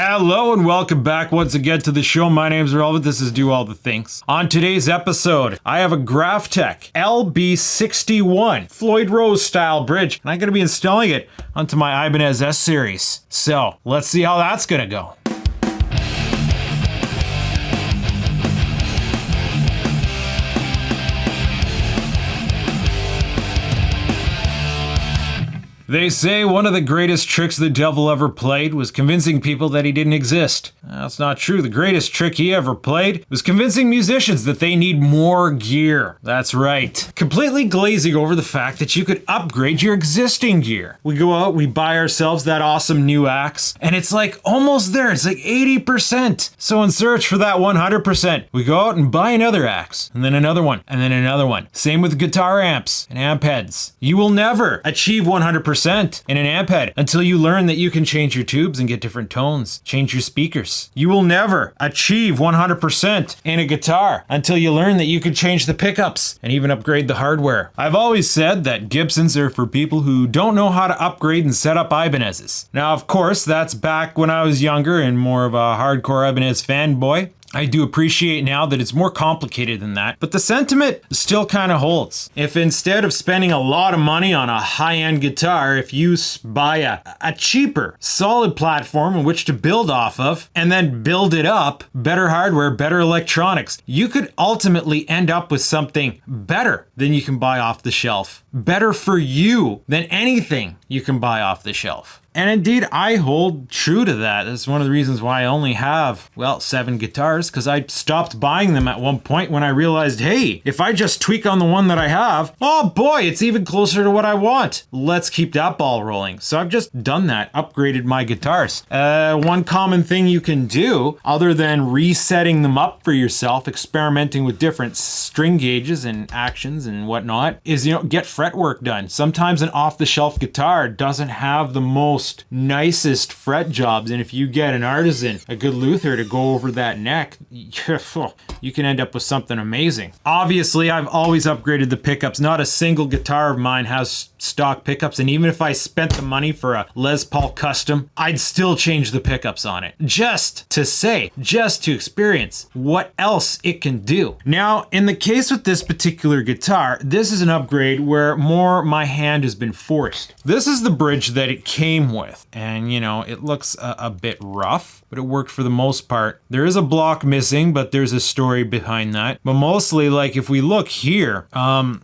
Hello and welcome back once again to the show. My name's Relevant. This is Do All the Things. On today's episode, I have a Graphtech LB63 Floyd Rose style bridge, and I'm going to be installing it onto my Ibanez S series. So let's see how that's going to go. They say one of the greatest tricks the devil ever played was convincing people that he didn't exist. That's not true. The greatest trick he ever played was convincing musicians that they need more gear. That's right. Completely glazing over the fact that you could upgrade your existing gear. We go out, we buy ourselves that awesome new axe, and it's like almost there. It's like 80%. So in search for that 100%, we go out and buy another axe, and then another one, and then another one. Same with guitar amps and amp heads. You will never achieve 100% in an amp head until you learn that you can change your tubes and get different tones, change your speakers. You will never achieve 100% in a guitar until you learn that you can change the pickups and even upgrade the hardware. I've always said that Gibsons are for people who don't know how to upgrade and set up Ibanez's. Now, of course, that's back when I was younger and more of a hardcore Ibanez fanboy. I do appreciate now that it's more complicated than that, but the sentiment still kind of holds. If instead of spending a lot of money on a high-end guitar, if you buy a cheaper, solid platform in which to build off of, and then build it up, better hardware, better electronics, you could ultimately end up with something better than you can buy off the shelf. Better for you than anything you can buy off the shelf. And indeed, I hold true to that. That's one of the reasons why I only have, well, 7 guitars, because I stopped buying them at one point when I realized, hey, if I just tweak on the one that I have, oh boy, it's even closer to what I want. Let's keep that ball rolling. So I've just done that, upgraded my guitars. One common thing you can do, other than resetting them up for yourself, experimenting with different string gauges and actions and whatnot, is, get fretwork done. Sometimes an off-the-shelf guitar doesn't have the most nicest fret jobs, and if you get an artisan, a good luthier, to go over that neck, you can end up with something amazing. Obviously, I've always upgraded the pickups. Not a single guitar of mine has stock pickups, and even if I spent the money for a Les Paul custom, I'd still change the pickups on it, just to experience what else it can do. Now, in the case with this particular guitar, this is an upgrade where more my hand has been forced. This is the bridge that it came with, and it looks a bit rough, but it worked for the most part. There is a block missing, but there's a story behind that. But mostly, like, if we look here, and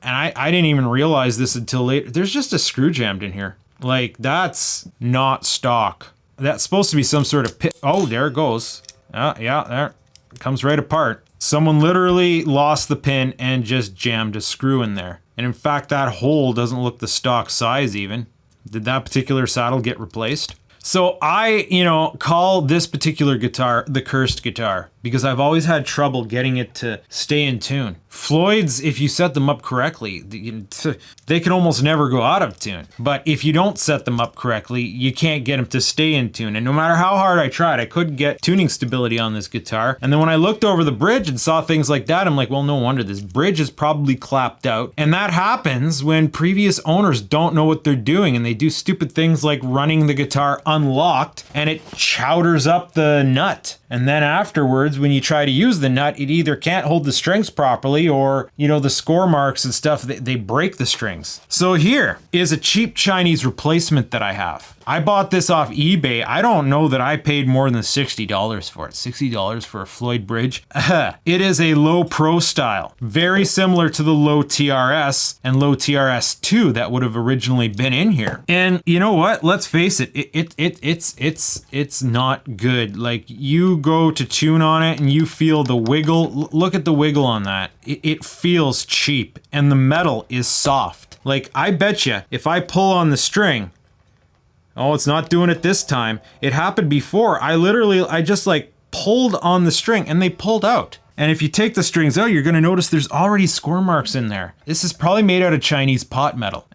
I didn't even realize this until later, there's just a screw jammed in here. Like, that's not stock. That's supposed to be some sort of pit. Oh, there it goes. Yeah, there. It comes right apart. Someone literally lost the pin and just jammed a screw in there. And in fact, that hole doesn't look the stock size even. Did that particular saddle get replaced? So I, call this particular guitar the cursed guitar because I've always had trouble getting it to stay in tune. Floyd's, if you set them up correctly, they can almost never go out of tune. But if you don't set them up correctly, you can't get them to stay in tune. And no matter how hard I tried, I couldn't get tuning stability on this guitar. And then when I looked over the bridge and saw things like that, I'm like, well, no wonder this bridge is probably clapped out. And that happens when previous owners don't know what they're doing and they do stupid things like running the guitar unlocked and it chowders up the nut. And then afterwards, when you try to use the nut, it either can't hold the strings properly or, the score marks and stuff, they break the strings. So here is a cheap Chinese replacement that I have. I bought this off eBay. I don't know that I paid more than $60 for it. $60 for a Floyd bridge. It is a low pro style, very similar to the low TRS and low TRS2 that would have originally been in here. And you know what? Let's face it, it's not good. Like, you go to tune on it and you feel the wiggle. Look at the wiggle on that. It feels cheap and the metal is soft. Like, I bet you if I pull on the string, oh, it's not doing it this time. It happened before. I just like pulled on the string and they pulled out. And if you take the strings out, you're gonna notice there's already score marks in there. This is probably made out of Chinese pot metal.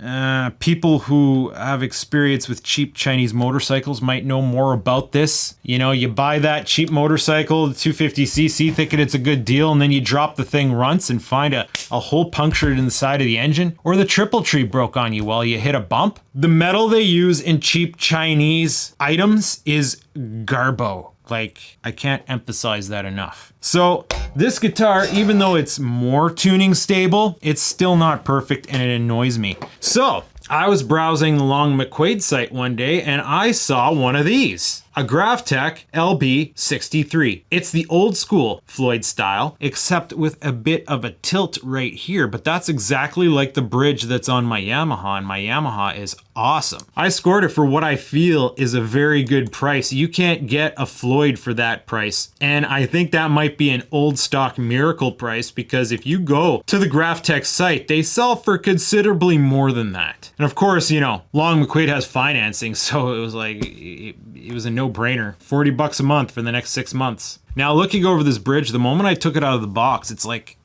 People who have experience with cheap Chinese motorcycles might know more about this. You know, you buy that cheap motorcycle, the 250cc, thinking it's a good deal, and then you drop the thing once and find a hole punctured in the side of the engine, or the triple tree broke on you while you hit a bump. The metal they use in cheap Chinese items is garbo. Like, I can't emphasize that enough. So this guitar, even though it's more tuning stable, it's still not perfect and it annoys me. So I was browsing the Long McQuaid site one day and I saw one of these. A Graphtech LB63. It's the old school Floyd style, except with a bit of a tilt right here, but that's exactly like the bridge that's on my Yamaha, and my Yamaha is awesome. I scored it for what I feel is a very good price. You can't get a Floyd for that price, and I think that might be an old stock miracle price, because if you go to the Graphtech site, they sell for considerably more than that. And of course, you know, Long McQuaid has financing, so it was like, it was a no-brainer. 40 bucks a month for the next 6 months. Now, looking over this bridge, the moment I took it out of the box, it's like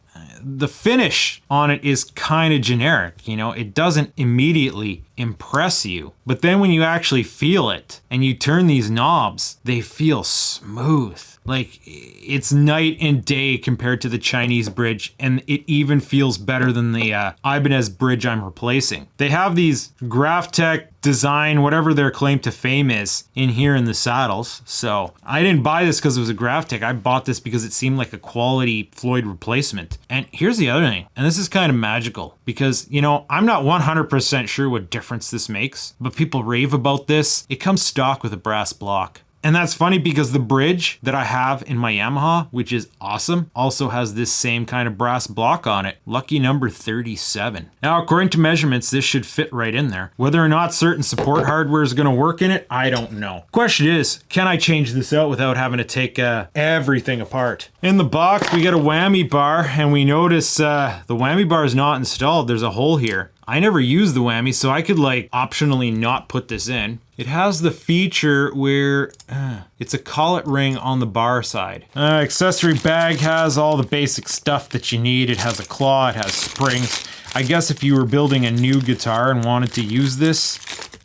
the finish on it is kind of generic. You know, it doesn't immediately impress you. But then when you actually feel it and you turn these knobs, they feel smooth. Like, it's night and day compared to the Chinese bridge, and it even feels better than the Ibanez bridge I'm replacing. They have these Graphtech design, whatever their claim to fame is, in here in the saddles. So I didn't buy this because it was a Graphtech. I bought this because it seemed like a quality Floyd replacement. And here's the other thing, and this is kind of magical, because, you know, I'm not 100% sure what difference this makes, but people rave about this. It comes stock with a brass block. And that's funny because the bridge that I have in my Yamaha, which is awesome, also has this same kind of brass block on it. Lucky number 37. Now, according to measurements, this should fit right in there. Whether or not certain support hardware is going to work in it, I don't know. Question is, can I change this out without having to take everything apart? In the box, we get a whammy bar, and we notice the whammy bar is not installed. There's a hole here. I never use the whammy, so I could like optionally not put this in. It has the feature where it's a collet ring on the bar side. Accessory bag has all the basic stuff that you need. It has a claw, it has springs. I guess if you were building a new guitar and wanted to use this,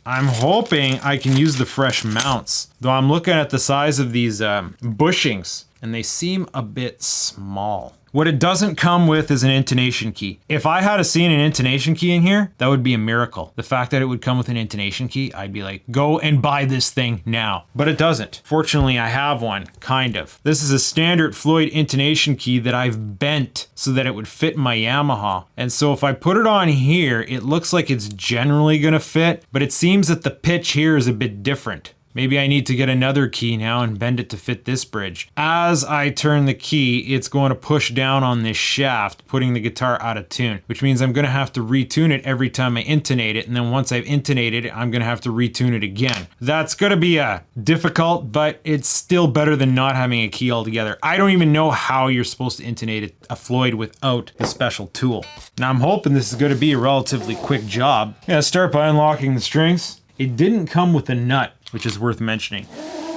I'm hoping I can use the fresh mounts. Though I'm looking at the size of these bushings, and they seem a bit small. What it doesn't come with is an intonation key. If I had seen an intonation key in here, that would be a miracle. The fact that it would come with an intonation key, I'd be like, go and buy this thing now. But it doesn't. Fortunately, I have one, kind of. This is a standard Floyd intonation key that I've bent so that it would fit my Yamaha. And so if I put it on here, it looks like it's generally gonna fit, but it seems that the pitch here is a bit different. Maybe I need to get another key now and bend it to fit this bridge. As I turn the key, it's going to push down on this shaft, putting the guitar out of tune, which means I'm going to have to retune it every time I intonate it. And then once I've intonated it, I'm going to have to retune it again. That's going to be difficult, but it's still better than not having a key altogether. I don't even know how you're supposed to intonate a Floyd without a special tool. Now I'm hoping this is going to be a relatively quick job. Yeah, start by unlocking the strings. It didn't come with a nut, which is worth mentioning.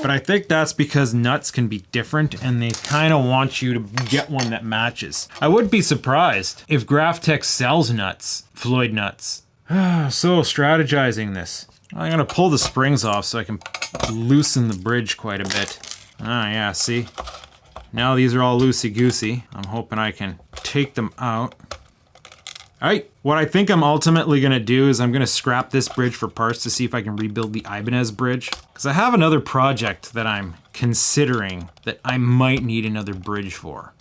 But I think that's because nuts can be different and they kind of want you to get one that matches. I would be surprised if Graphtech sells nuts, Floyd nuts. So strategizing this. I'm gonna pull the springs off so I can loosen the bridge quite a bit. Ah, yeah, see? Now these are all loosey-goosey. I'm hoping I can take them out. Alright, what I think I'm ultimately going to do is I'm going to scrap this bridge for parts to see if I can rebuild the Ibanez bridge. Because I have another project that I'm considering that I might need another bridge for.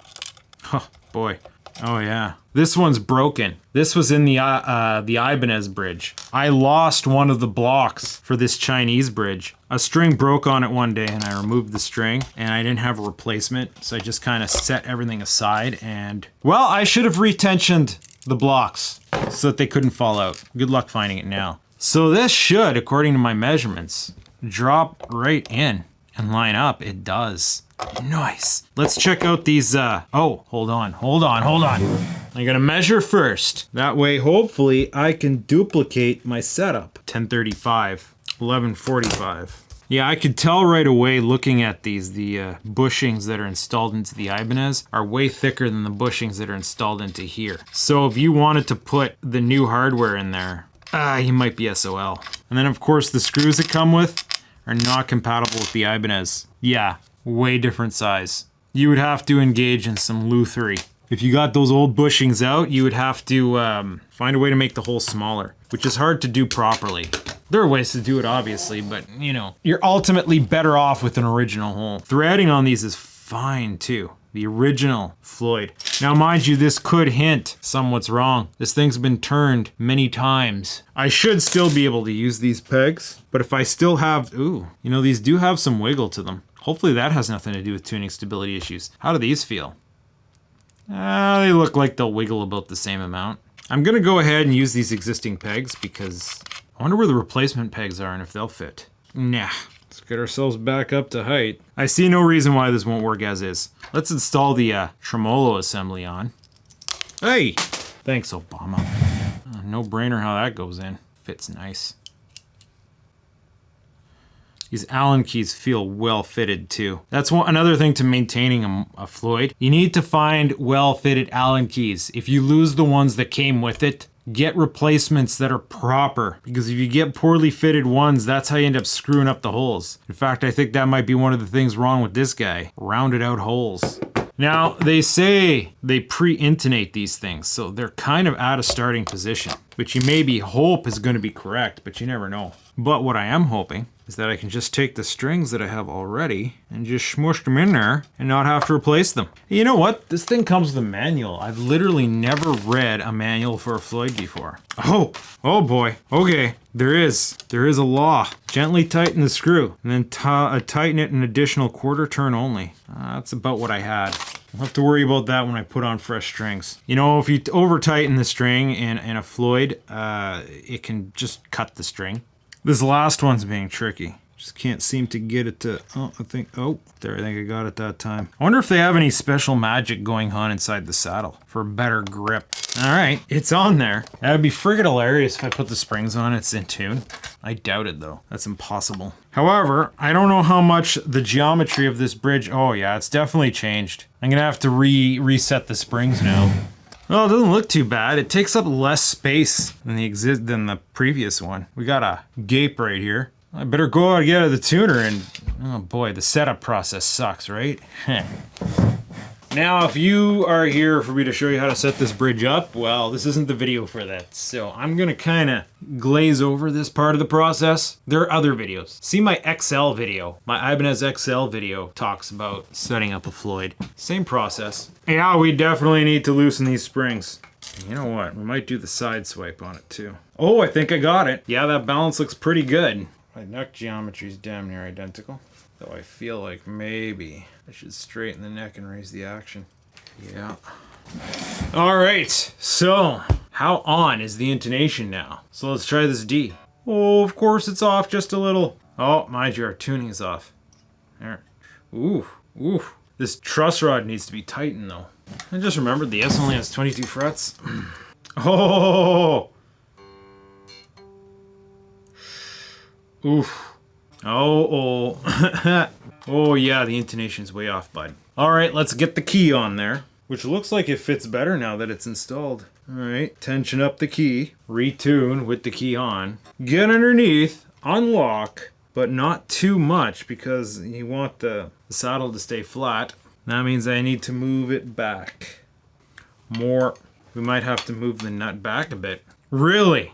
Oh, boy. Oh, yeah. This one's broken. This was in the Ibanez bridge. I lost one of the blocks for this Chinese bridge. A string broke on it one day and I removed the string and I didn't have a replacement. So I just kind of set everything aside and, well, I should have retensioned the blocks so that they couldn't fall out. Good luck finding it now. So this should, according to my measurements, drop right in and line up. It does. Nice. Let's check out these, oh, hold on. I'm gonna measure first. That way, hopefully, I can duplicate my setup. 1035, 1145. Yeah, I could tell right away looking at these, the bushings that are installed into the Ibanez are way thicker than the bushings that are installed into here. So if you wanted to put the new hardware in there, you might be SOL. And then of course the screws that come with are not compatible with the Ibanez. Yeah, way different size. You would have to engage in some lutherie. If you got those old bushings out, you would have to find a way to make the hole smaller, which is hard to do properly. There are ways to do it, obviously, but you know, you're ultimately better off with an original hole. Threading on these is fine too. The original Floyd. Now, mind you, this could hint somewhat's wrong. This thing's been turned many times. I should still be able to use these pegs, but if I still have, ooh, you know, these do have some wiggle to them. Hopefully that has nothing to do with tuning stability issues. How do these feel? They look like they'll wiggle about the same amount. I'm gonna go ahead and use these existing pegs because I wonder where the replacement pegs are and if they'll fit. Nah, let's get ourselves back up to height. I see no reason why this won't work as is. Let's install the tremolo assembly on. Hey, thanks Obama. No brainer how that goes in. Fits nice. These Allen keys feel well fitted too. That's another thing to maintaining a Floyd. You need to find well fitted Allen keys. If you lose the ones that came with it, get replacements that are proper. Because if you get poorly fitted ones, that's how you end up screwing up the holes. In fact, I think that might be one of the things wrong with this guy. Rounded out holes. Now, they say they pre-intonate these things, so they're kind of at a starting position, which you maybe hope is going to be correct, but you never know. But what I am hoping is that I can just take the strings that I have already and just smush them in there and not have to replace them. You know what? This thing comes with a manual. I've literally never read a manual for a Floyd before. Oh boy. Okay, there is a law. Gently tighten the screw and then tighten it an additional quarter turn only. That's about what I had. I'll have to worry about that when I put on fresh strings. You know, if you over tighten the string in a Floyd, it can just cut the string. This last one's being tricky. Just can't seem to get it to, I think I got it that time. I wonder if they have any special magic going on inside the saddle for better grip. All right, it's on there. That'd be friggin' hilarious if I put the springs on, it's in tune. I doubt it though, that's impossible. However, I don't know how much the geometry of this bridge, oh yeah, it's definitely changed. I'm gonna have to reset the springs now. Well, it doesn't look too bad. It takes up less space than the previous one. We got a gape right here. I better go out and get the tuner and, oh boy, the setup process sucks, right? Now, if you are here for me to show you how to set this bridge up, well, this isn't the video for that. So I'm gonna kinda glaze over this part of the process. There are other videos. See my XL video. My Ibanez XL video talks about setting up a Floyd. Same process. Yeah, we definitely need to loosen these springs. You know what? We might do the side swipe on it too. Oh, I think I got it. Yeah, that balance looks pretty good. My neck geometry is damn near identical. Though I feel like maybe I should straighten the neck and raise the action. Yeah. All right, so how on is the intonation now? So let's try this D. Oh, of course it's off just a little. Oh, mind you, our tuning is off. There. Ooh. This truss rod needs to be tightened though. I just remembered the S only has 22 frets. Oh. Oof. Oh. Oh yeah, the intonation's way off, bud. All right, let's get the key on there, which looks like it fits better now that it's installed. All right, tension up the key, retune with the key on, get underneath, unlock, but not too much because you want the saddle to stay flat. That means I need to move it back more. We might have to move the nut back a bit. Really?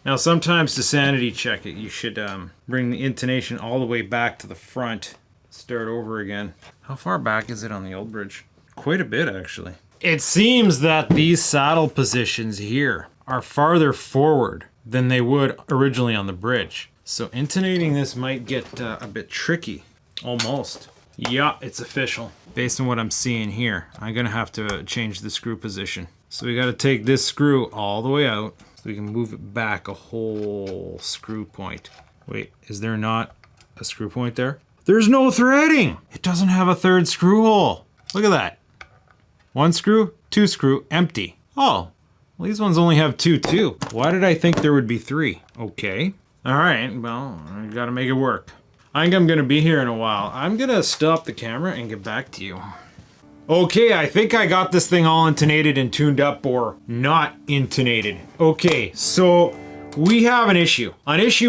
Now sometimes to sanity check it, you should bring the intonation all the way back to the front. Start over again. How far back is it on the old bridge? Quite a bit actually. It seems that these saddle positions here are farther forward than they would originally on the bridge. So intonating this might get a bit tricky. Almost. Yeah, it's official. Based on what I'm seeing here, I'm gonna have to change the screw position. So we gotta take this screw all the way out so we can move it back a whole screw point. Wait, is there not a screw point there? There's no threading! It doesn't have a third screw hole. Look at that. One screw, two screw, empty. Oh, well, these ones only have two too. Why did I think there would be three? Okay. All right, well, I gotta make it work. I think I'm gonna be here in a while. I'm gonna stop the camera and get back to you. Okay, I think I got this thing all intonated and tuned up, or not intonated. Okay, so we have an issue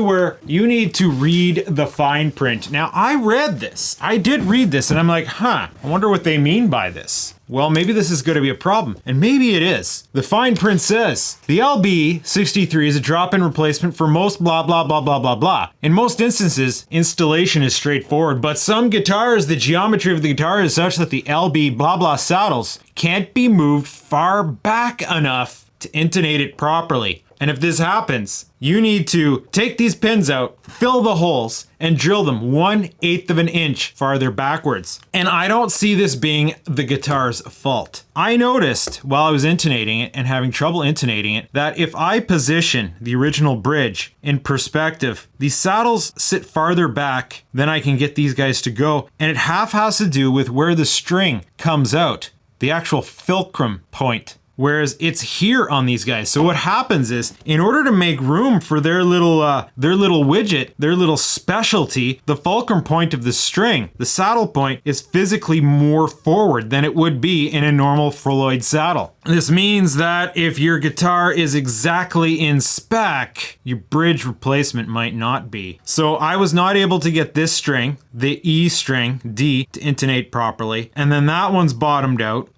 where you need to read the fine print. Now, I read this. I did read this, and I'm like, huh, I wonder what they mean by this. Well, maybe this is going to be a problem, and maybe it is. The fine print says, the LB63 is a drop-in replacement for most blah blah blah blah blah blah. In most instances, installation is straightforward, but some guitars, the geometry of the guitar is such that the LB blah blah saddles can't be moved far back enough to intonate it properly. And if this happens, you need to take these pins out, fill the holes, and drill them 1/8 of an inch farther backwards. And I don't see this being the guitar's fault. I noticed while I was intonating it and having trouble intonating it that if I position the original bridge in perspective, the saddles sit farther back than I can get these guys to go. And it half has to do with where the string comes out, the actual fulcrum point. Whereas it's here on these guys. So what happens is, in order to make room for their little widget, their little specialty, the fulcrum point of the string, the saddle point, is physically more forward than it would be in a normal Floyd saddle. This means that if your guitar is exactly in spec, your bridge replacement might not be. So I was not able to get this string, the E string, D, to intonate properly. And then that one's bottomed out.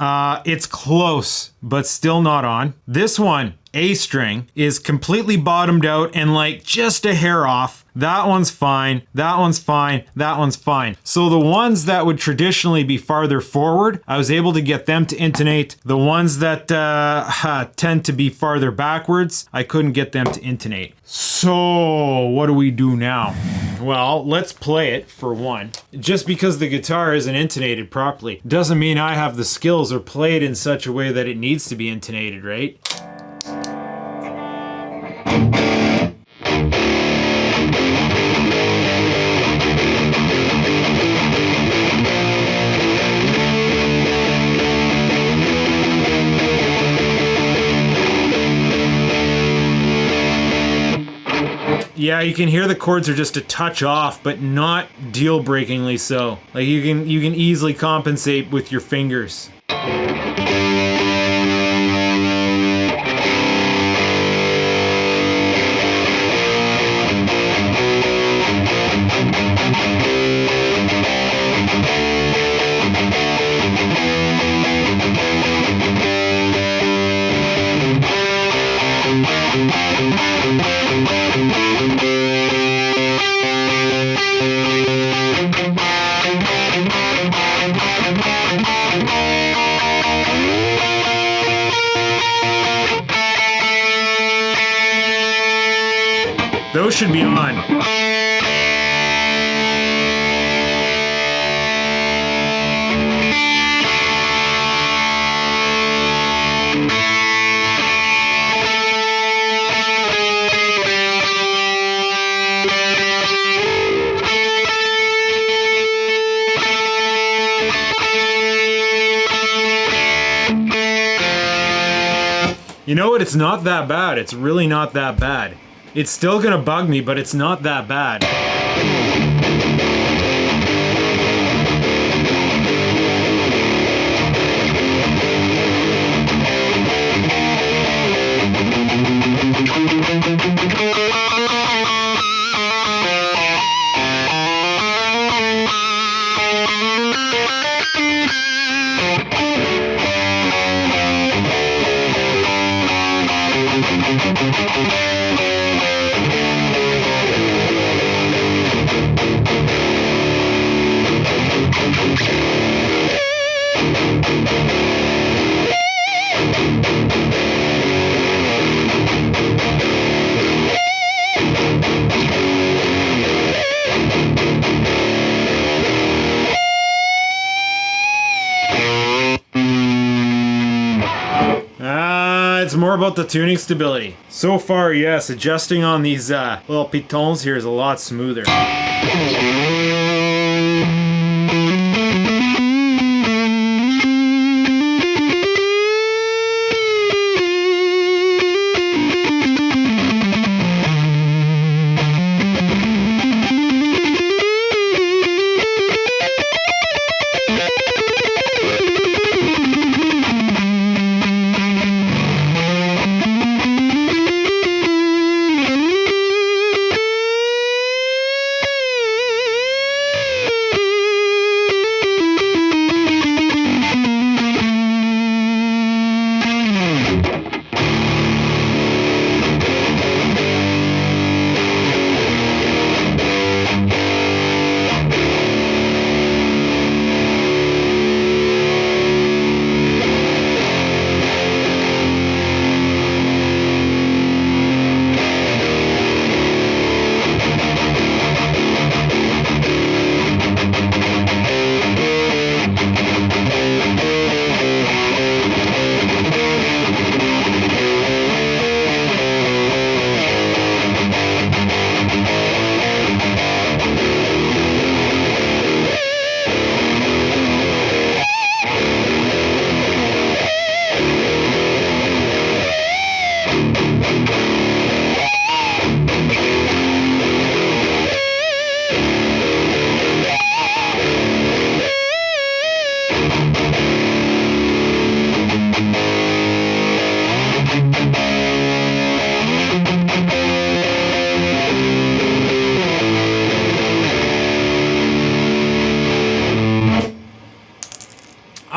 It's close, but still not on. This one, A string, is completely bottomed out and like just a hair off. That one's fine, that one's fine, that one's fine. So the ones that would traditionally be farther forward, I was able to get them to intonate. The ones that tend to be farther backwards, I couldn't get them to intonate. So what do we do now? Well, let's play it for one. Just because the guitar isn't intonated properly doesn't mean I have the skills or play it in such a way that it needs to be intonated, right? Yeah, you can hear the chords are just a touch off, but not deal-breakingly so. Like you can easily compensate with your fingers. Those should be on. You know what? It's not that bad. It's really not that bad. It's still gonna bug me, but it's not that bad. It's more about the tuning stability. So far, yes, adjusting on these little pitons here is a lot smoother.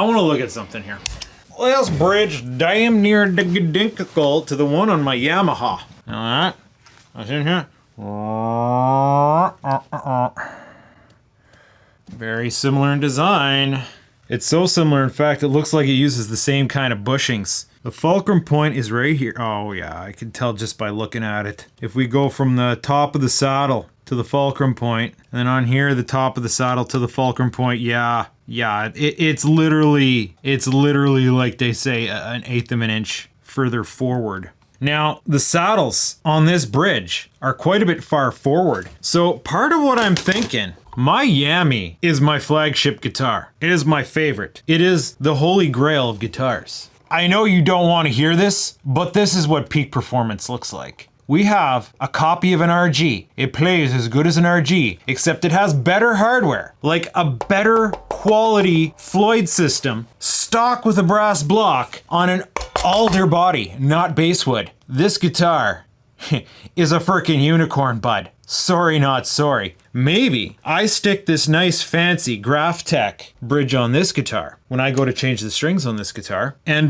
I want to look at something here. This bridge damn near identical to the one on my Yamaha. Alright, that's in here. Very similar in design. It's so similar, in fact, it looks like it uses the same kind of bushings. The fulcrum point is right here. Oh yeah, I can tell just by looking at it. If we go from the top of the saddle to the fulcrum point, and then on here, the top of the saddle to the fulcrum point, yeah, it's literally like they say, an eighth of an inch further forward. Now, the saddles on this bridge are quite a bit far forward. So part of what I'm thinking, my Yami is my flagship guitar. It is my favorite. It is the holy grail of guitars. I know you don't want to hear this, but this is what peak performance looks like. We have a copy of an RG. It plays as good as an RG, except it has better hardware, like a better quality Floyd system, stock with a brass block on an alder body, not basswood. This guitar is a frickin' unicorn, bud. Sorry, not sorry. Maybe I stick this nice fancy Graphtech bridge on this guitar when I go to change the strings on this guitar. And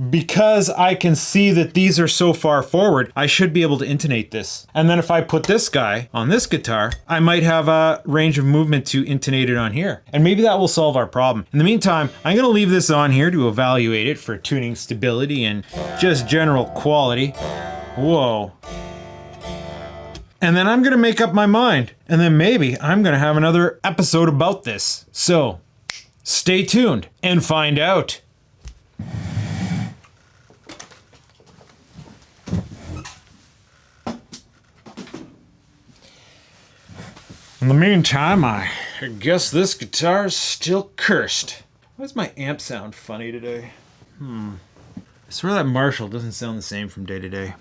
because I can see that these are so far forward, I should be able to intonate this. And then if I put this guy on this guitar, I might have a range of movement to intonate it on here. And maybe that will solve our problem. In the meantime, I'm gonna leave this on here to evaluate it for tuning stability and just general quality. Whoa. And then I'm gonna make up my mind. And then maybe I'm gonna have another episode about this. So, stay tuned and find out. In the meantime, I guess this guitar's still cursed. Why does my amp sound funny today? I swear that Marshall doesn't sound the same from day to day.